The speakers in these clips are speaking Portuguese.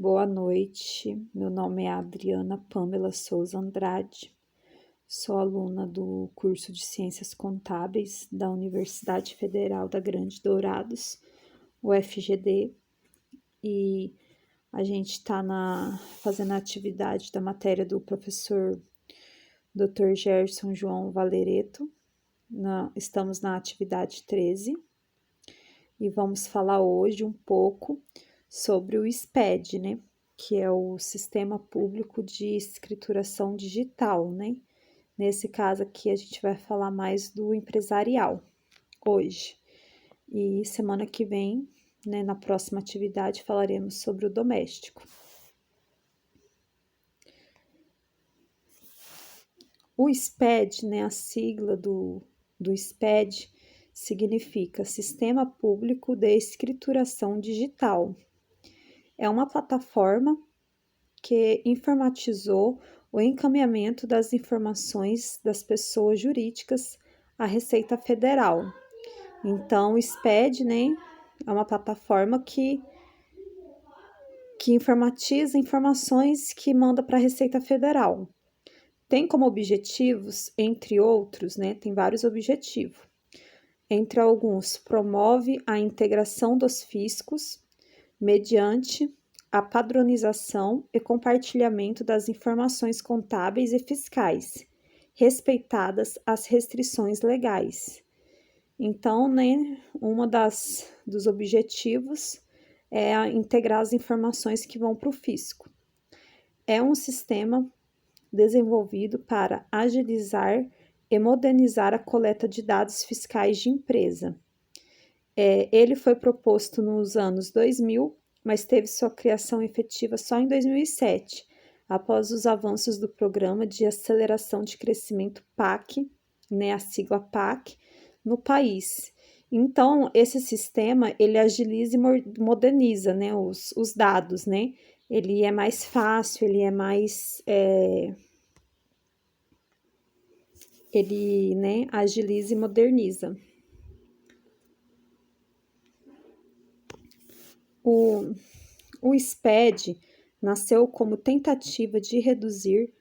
Boa noite, meu nome é Adriana Pamela Souza Andrade, sou aluna do curso de Ciências Contábeis da Universidade Federal da Grande Dourados, UFGD, e a gente está fazendo a atividade da matéria do professor Dr. Gerson João Valereto. Estamos na atividade 13 e vamos falar hoje um pouco sobre o SPED, né? Que é o Sistema Público de Escrituração Digital, né? Nesse caso aqui a gente vai falar mais do empresarial hoje. E semana que vem, né, na próxima atividade, falaremos sobre o doméstico. O SPED, né, a sigla do SPED, significa Sistema Público de Escrituração Digital. É uma plataforma que informatizou o encaminhamento das informações das pessoas jurídicas à Receita Federal. Então, o SPED, né, é uma plataforma que informatiza informações que manda para a Receita Federal. Tem como objetivos, entre outros, né, tem vários objetivos. Entre alguns, promove a integração dos fiscos mediante a padronização e compartilhamento das informações contábeis e fiscais, respeitadas as restrições legais. Então, né, dos objetivos é integrar as informações que vão para o fisco. É um sistema desenvolvido para agilizar e modernizar a coleta de dados fiscais de empresa. Ele foi proposto nos anos 2000, mas teve sua criação efetiva só em 2007, após os avanços do Programa de Aceleração de Crescimento PAC, né, a sigla PAC, no país. Então, esse sistema, ele agiliza e moderniza, né, os dados, né? Ele é mais fácil, ele é mais... ele, né, agiliza e moderniza. O SPED nasceu como tentativa de reduzir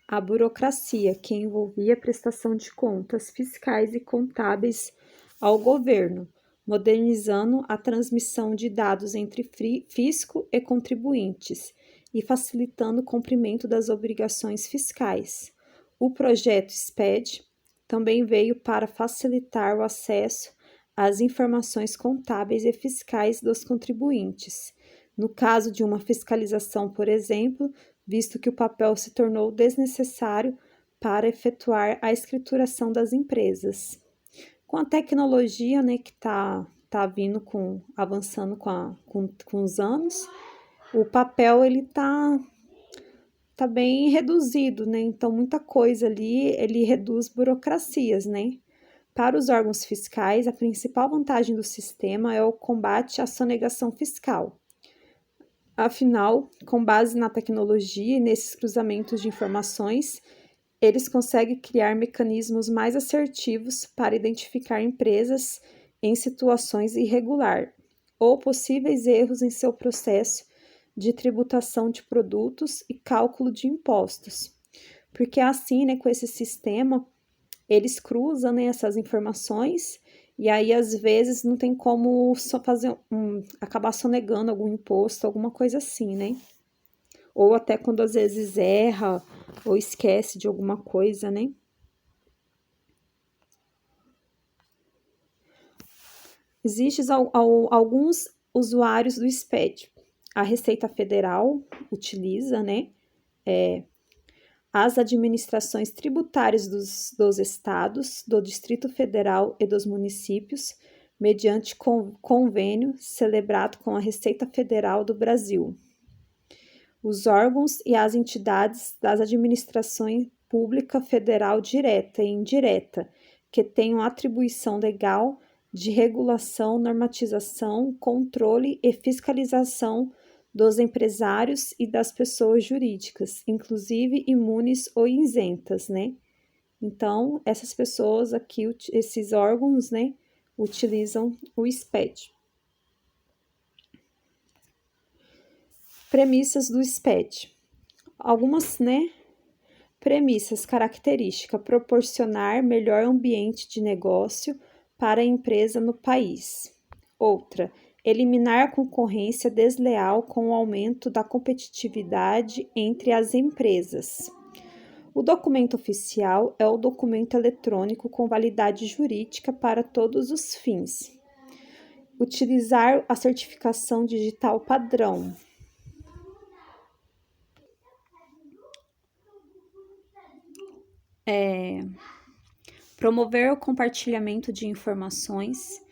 a burocracia que envolvia a prestação de contas fiscais e contábeis ao governo, modernizando a transmissão de dados entre fisco e contribuintes e facilitando o cumprimento das obrigações fiscais. O projeto SPED também veio para facilitar o acesso às informações contábeis e fiscais dos contribuintes, no caso de uma fiscalização, por exemplo, visto que o papel se tornou desnecessário para efetuar a escrituração das empresas. Com a tecnologia, né, que está vindo avançando com os anos, o papel ele tá bem reduzido, né? Então, muita coisa ali, ele reduz burocracias, né? Para os órgãos fiscais, a principal vantagem do sistema é o combate à sonegação fiscal. Afinal, com base na tecnologia e nesses cruzamentos de informações, eles conseguem criar mecanismos mais assertivos para identificar empresas em situações irregulares ou possíveis erros em seu processo de tributação de produtos e cálculo de impostos. Porque assim, né, com esse sistema, eles cruzam, né, essas informações e aí às vezes não tem como só acabar sonegando algum imposto, alguma coisa assim, né? Ou até quando às vezes erra ou esquece de alguma coisa, né? Existem alguns usuários do SPED. A Receita Federal utiliza, né? As administrações tributárias dos estados, do Distrito Federal e dos municípios, mediante convênio celebrado com a Receita Federal do Brasil. Os órgãos e as entidades das administrações pública federal direta e indireta, que tenham atribuição legal de regulação, normatização, controle e fiscalização dos empresários e das pessoas jurídicas, inclusive imunes ou isentas, né? Então, essas pessoas aqui, esses órgãos, né, utilizam o SPED. premissas do SPED. Algumas, premissas, característica, proporcionar melhor ambiente de negócio para a empresa no país. Outra, eliminar a concorrência desleal com o aumento da competitividade entre as empresas. O documento oficial é o documento eletrônico com validade jurídica para todos os fins. Utilizar a certificação digital padrão. Promover o compartilhamento de informações,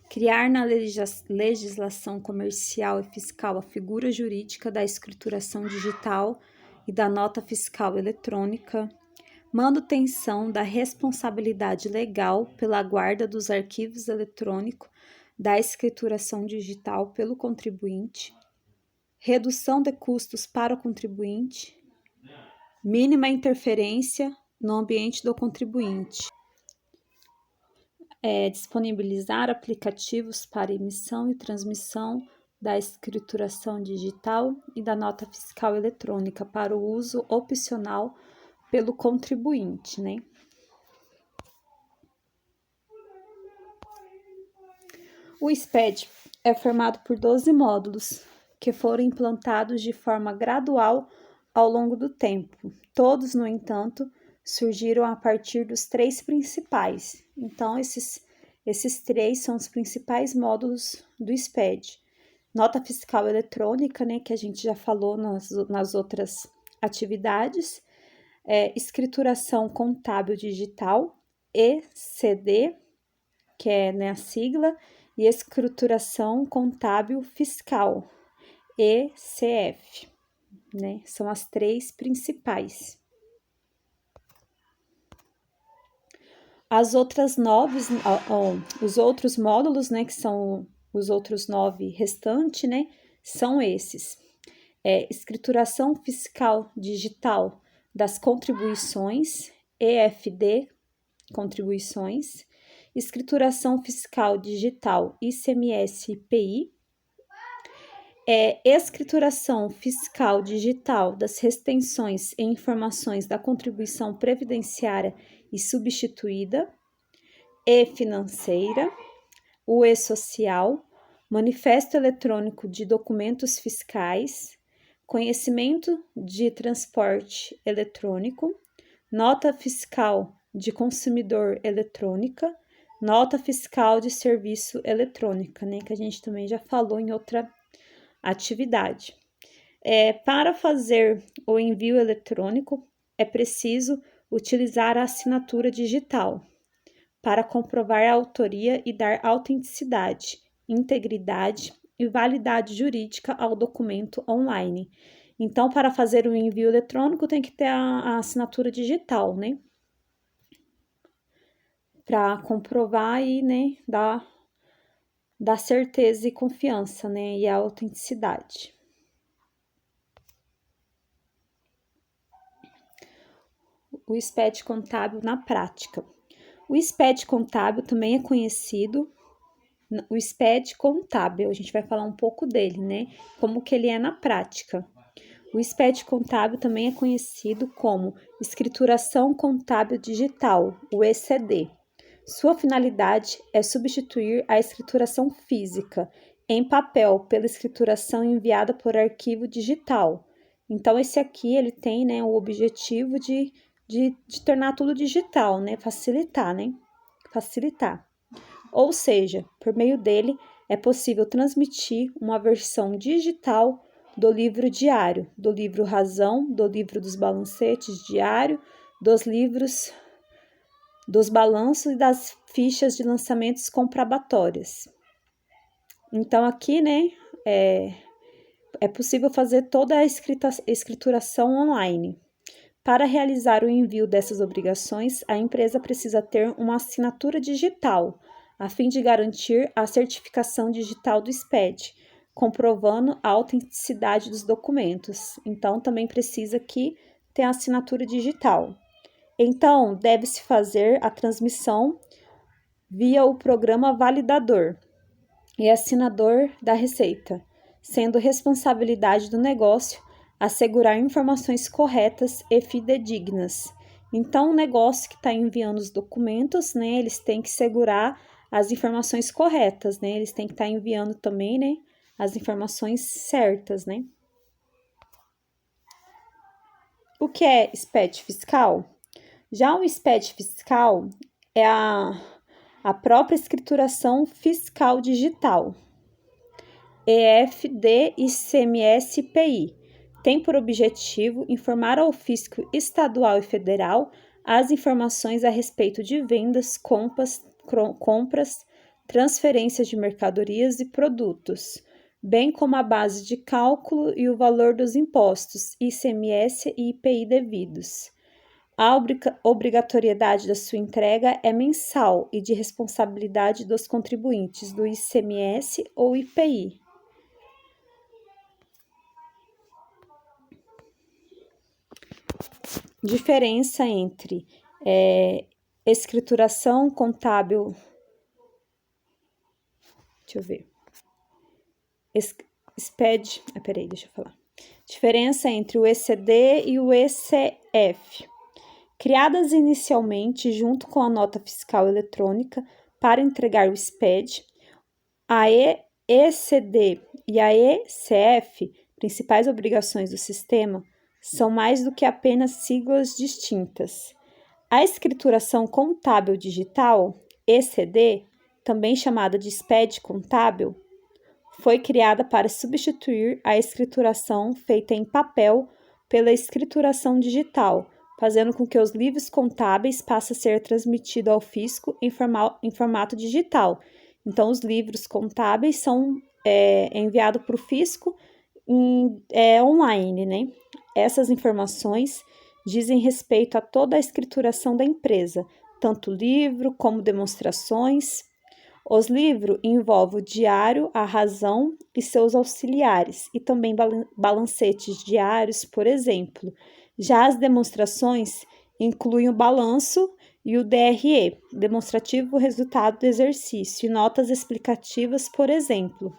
criar na legislação comercial e fiscal a figura jurídica da escrituração digital e da nota fiscal eletrônica, manutenção da responsabilidade legal pela guarda dos arquivos eletrônicos da escrituração digital pelo contribuinte, redução de custos para o contribuinte, mínima interferência no ambiente do contribuinte. Disponibilizar aplicativos para emissão e transmissão da escrituração digital e da nota fiscal eletrônica para o uso opcional pelo contribuinte, O SPED é formado por 12 módulos que foram implantados de forma gradual ao longo do tempo. Todos, no entanto, surgiram a partir dos 3 principais. Então, esses 3 são os principais módulos do SPED. Nota fiscal eletrônica, que a gente já falou nas outras atividades. Escrituração contábil digital, ECD, que é a sigla, e escrituração contábil fiscal, ECF, São as 3 principais. As outras 9, os outros módulos, que são os outros 9 restantes, são esses. Escrituração fiscal digital das contribuições, EFD, contribuições. Escrituração fiscal digital, ICMS e IPI. Escrituração fiscal digital das retenções e informações da contribuição previdenciária e substituída, e financeira, o e-social, manifesto eletrônico de documentos fiscais, conhecimento de transporte eletrônico, nota fiscal de consumidor eletrônica, nota fiscal de serviço eletrônica, que a gente também já falou em outra atividade. Para fazer o envio eletrônico, é preciso utilizar a assinatura digital para comprovar a autoria e dar autenticidade, integridade e validade jurídica ao documento online. Então, para fazer o envio eletrônico, tem que ter a assinatura digital, Para comprovar e, dar certeza e confiança, e a autenticidade. O SPED contábil na prática. O SPED contábil também é conhecido, o SPED contábil, a gente vai falar um pouco dele, como que ele é na prática. O SPED contábil também é conhecido como escrituração contábil digital, o ECD. Sua finalidade é substituir a escrituração física em papel pela escrituração enviada por arquivo digital. Então, esse aqui, ele tem, o objetivo de tornar tudo digital, facilitar, Facilitar. Ou seja, por meio dele, é possível transmitir uma versão digital do livro diário, do livro Razão, do livro dos balancetes diário, dos livros dos balanços e das fichas de lançamentos comprobatórias. Então, aqui, é possível fazer toda a escrituração online. Para realizar o envio dessas obrigações, a empresa precisa ter uma assinatura digital, a fim de garantir a certificação digital do SPED, comprovando a autenticidade dos documentos. Então, também precisa aqui ter a assinatura digital. Então, deve-se fazer a transmissão via o programa validador e assinador da receita, sendo responsabilidade do negócio assegurar informações corretas e fidedignas. Então, o negócio que está enviando os documentos, né, eles têm que segurar as informações corretas, né? Eles têm que estar enviando também, né, as informações certas, né? O que é SPED fiscal? Já o SPED fiscal é a própria escrituração fiscal digital, EFD ICMS-PI, tem por objetivo informar ao fisco estadual e federal as informações a respeito de vendas, compras, transferências de mercadorias e produtos, bem como a base de cálculo e o valor dos impostos, ICMS e IPI devidos. A obrigatoriedade da sua entrega é mensal e de responsabilidade dos contribuintes do ICMS ou IPI. Diferença entre escrituração contábil. Deixa eu ver. SPED. Peraí, deixa eu falar. Diferença entre o ECD e o ECF. Criadas inicialmente junto com a nota fiscal eletrônica para entregar o SPED, a ECD e a ECF, principais obrigações do sistema, são mais do que apenas siglas distintas. A escrituração contábil digital, ECD, também chamada de SPED contábil, foi criada para substituir a escrituração feita em papel pela escrituração digital, fazendo com que os livros contábeis passem a ser transmitidos ao fisco em formato digital. Então, os livros contábeis são enviados para o fisco online, né? Essas informações dizem respeito a toda a escrituração da empresa, tanto livro como demonstrações. Os livros envolvem o diário, a razão e seus auxiliares, e também balancetes diários, por exemplo. Já as demonstrações incluem o balanço e o DRE, demonstrativo resultado do exercício, e notas explicativas, por exemplo.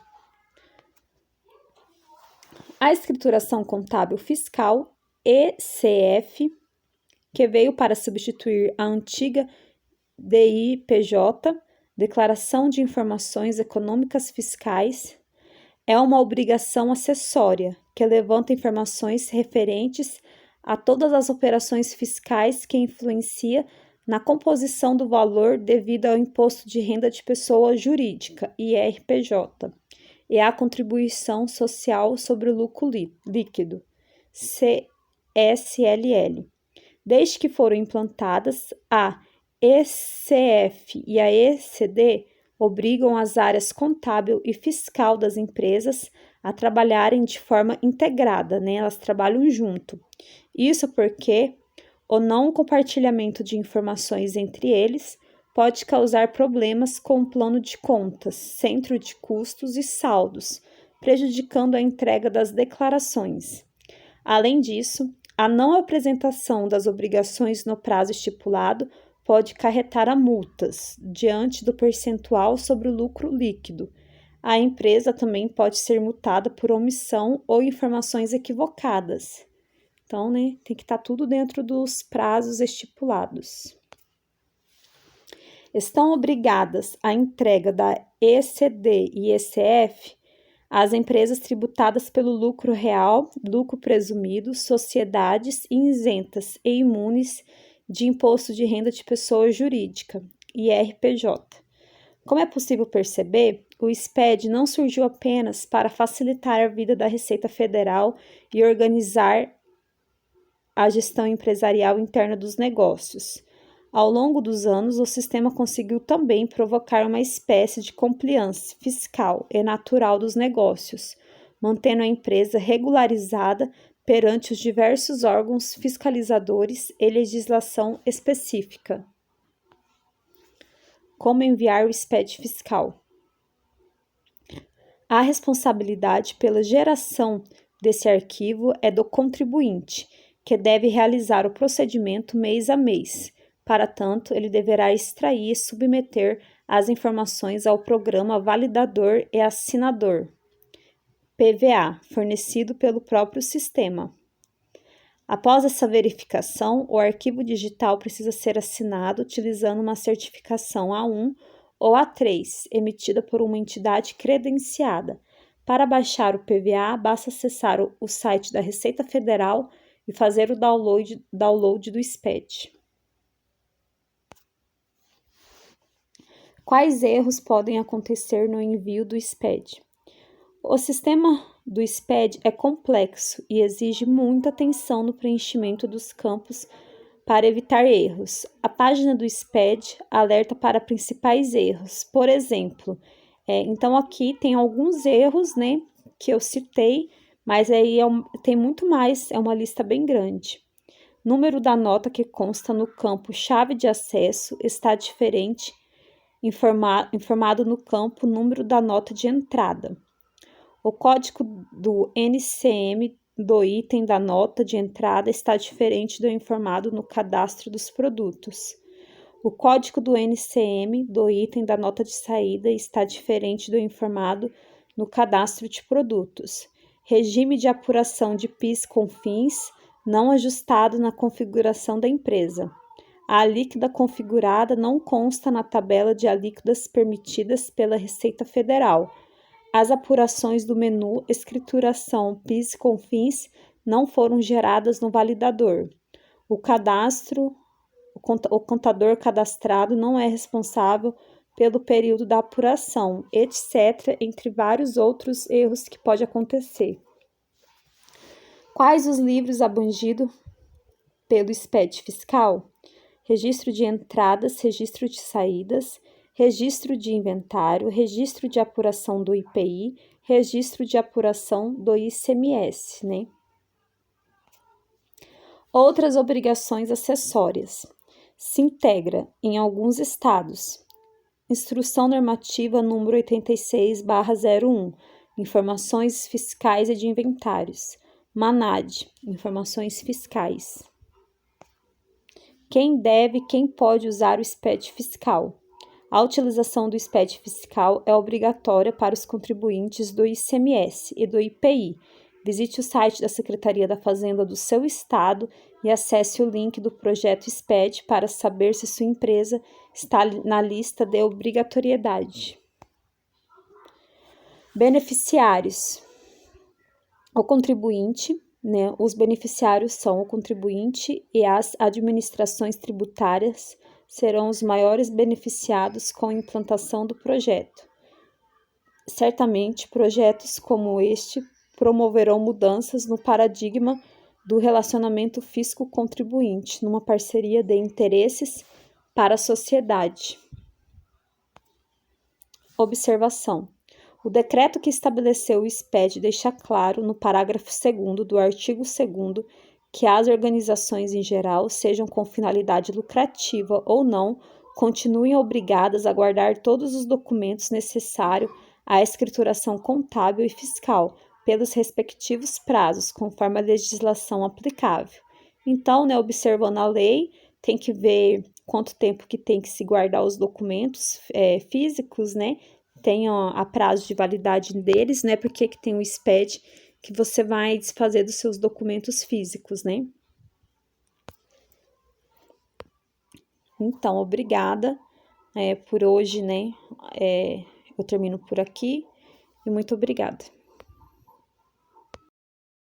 A escrituração contábil fiscal, ECF, que veio para substituir a antiga DIPJ, Declaração de Informações Econômicas Fiscais, é uma obrigação acessória que levanta informações referentes a todas as operações fiscais que influencia na composição do valor devido ao Imposto de Renda de Pessoa Jurídica, IRPJ, e à Contribuição Social sobre o Lucro Líquido, CSLL. Desde que foram implantadas, a ECF e a ECD obrigam as áreas contábil e fiscal das empresas a trabalharem de forma integrada, né? Elas trabalham junto. Isso porque o não compartilhamento de informações entre eles pode causar problemas com o plano de contas, centro de custos e saldos, prejudicando a entrega das declarações. Além disso, a não apresentação das obrigações no prazo estipulado pode acarretar a multas, diante do percentual sobre o lucro líquido. A empresa também pode ser multada por omissão ou informações equivocadas. Então, né, tem que estar tudo dentro dos prazos estipulados. Estão obrigadas à entrega da ECD e ECF as empresas tributadas pelo lucro real, lucro presumido, sociedades isentas e imunes de Imposto de Renda de Pessoa Jurídica, IRPJ. Como é possível perceber, o SPED não surgiu apenas para facilitar a vida da Receita Federal e organizar a gestão empresarial interna dos negócios. Ao longo dos anos, o sistema conseguiu também provocar uma espécie de compliance fiscal e natural dos negócios, mantendo a empresa regularizada perante os diversos órgãos fiscalizadores e legislação específica. Como enviar o SPED fiscal? A responsabilidade pela geração desse arquivo é do contribuinte, que deve realizar o procedimento mês a mês. Para tanto, ele deverá extrair e submeter as informações ao programa validador e assinador, PVA, fornecido pelo próprio sistema. Após essa verificação, o arquivo digital precisa ser assinado utilizando uma certificação A1 ou A3, emitida por uma entidade credenciada. Para baixar o PVA, basta acessar o site da Receita Federal e fazer o download do SPED. Quais erros podem acontecer no envio do SPED? O sistema do SPED é complexo e exige muita atenção no preenchimento dos campos para evitar erros. A página do SPED alerta para principais erros. Por exemplo, então aqui tem alguns erros, né, que eu citei, mas aí tem muito mais, é uma lista bem grande. Número da nota que consta no campo chave de acesso está diferente, informado no campo número da nota de entrada. O código do NCM do item da nota de entrada está diferente do informado no cadastro dos produtos. O código do NCM do item da nota de saída está diferente do informado no cadastro de produtos. Regime de apuração de PIS/COFINS não ajustado na configuração da empresa. A alíquota configurada não consta na tabela de alíquotas permitidas pela Receita Federal. As apurações do menu Escrituração PIS/COFINS não foram geradas no validador. O contador cadastrado não é responsável pelo período da apuração, etc., entre vários outros erros que pode acontecer. Quais os livros abrangidos pelo SPED fiscal? Registro de entradas, registro de saídas, registro de inventário, registro de apuração do IPI, registro de apuração do ICMS, né? Outras obrigações acessórias. Se integra, em alguns estados, Instrução Normativa número 86/01, Informações Fiscais e de Inventários. MANAD, Informações Fiscais. Quem deve e quem pode usar o SPED fiscal? A utilização do SPED fiscal é obrigatória para os contribuintes do ICMS e do IPI. Visite o site da Secretaria da Fazenda do seu estado e acesse o link do projeto SPED para saber se sua empresa está na lista de obrigatoriedade. Beneficiários. O contribuinte, né? Os beneficiários são o contribuinte e as administrações tributárias serão os maiores beneficiados com a implantação do projeto. Certamente, projetos como este promoverão mudanças no paradigma do relacionamento fisco-contribuinte, numa parceria de interesses para a sociedade. Observação. O decreto que estabeleceu o SPED deixa claro no parágrafo 2º do artigo 2º que as organizações em geral, sejam com finalidade lucrativa ou não, continuem obrigadas a guardar todos os documentos necessários à escrituração contábil e fiscal, pelos respectivos prazos, conforme a legislação aplicável. Então, né, observando a lei, tem que ver quanto tempo que tem que se guardar os documentos físicos, né? Tem a prazo de validade deles, né? Porque que tem o SPED que você vai desfazer dos seus documentos físicos, né? Então, obrigada por hoje, né? Eu termino por aqui e muito obrigada.